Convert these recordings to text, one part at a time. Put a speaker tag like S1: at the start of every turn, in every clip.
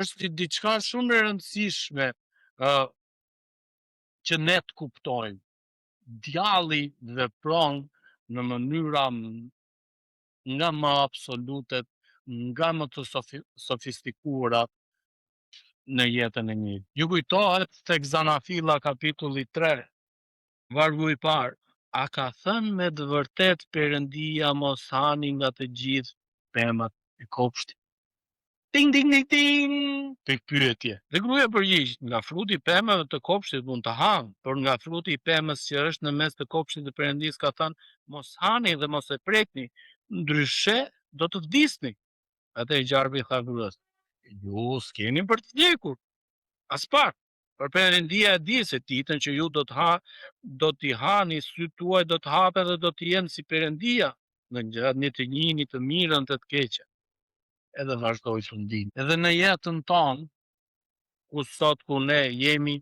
S1: është diçka shumë e rëndësishme që ne të kuptojmë. Djalli vepron në mënyra nga më absolutet, nga më të sofistikuara në jetën e njëri. Ju kujtohet tek Zanafilla kapitulli 3, vargu i parë. A ka thënë me të vërtet Perëndia mos hani nga të gjithë pemat e kopshtit? Ting ting ting ting. Tek pyetje. Dhe gruaja përgjigj, nga fruti i pemave të kopshtit mund të hanë, por nga fruti i pemës që është në mes të kopshtit të Perëndis ka thënë, mos hani dhe mos e prekni, ndryshe do të vdisni. Atë i gjarpi tha gruas, ju s'keni për të vdekur. As pak. Por Perëndia e di se ditën që ju do t'i hani, sytë tuaj do të hapen dhe do të jenë si Perëndia, në gjatni të njihni të mirën dhe të keqen. Edhe vazhdoi fundin. Edhe në jetën tonë, ku ne jemi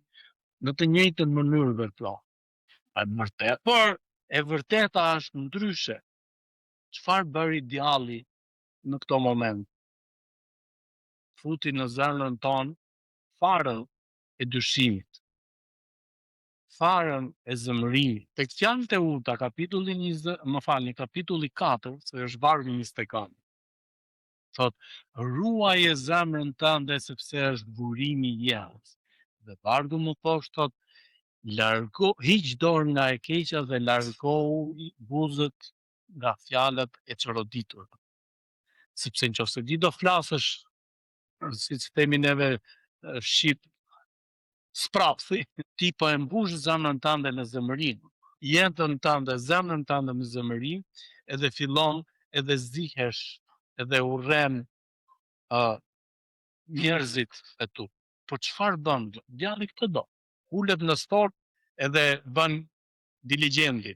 S1: në të njëjtën mënyrë veprojmë. A e vërtet? Por e vërteta është ndryshe. Çfarë bëri djalli në këto moment? Futi në zemrën tonë farën e dyshimit, farën e zëmërimit. Tek Fjalët e Huta, kapitulli 4, se është vargu 24. Thot, ruaje zemrën tënde sepse është burimi i jetës. Dhe vargu më poshtë thot, hiq dorë nga e keqja dhe largohu buzët nga fjalët e çoroditur. Sepse nëse ti do flasësh, siç themi neve shqip, sprapthi, ti po e mbush zemrën tënde në zëmërim, jetën tënde, zemrën tënde me zëmërim, edhe fillon edhe zihesh edhe urren njerëzit e tu. Po çfarë bën? Djalli këtë do. Ulet në stort edhe bën diligjendi.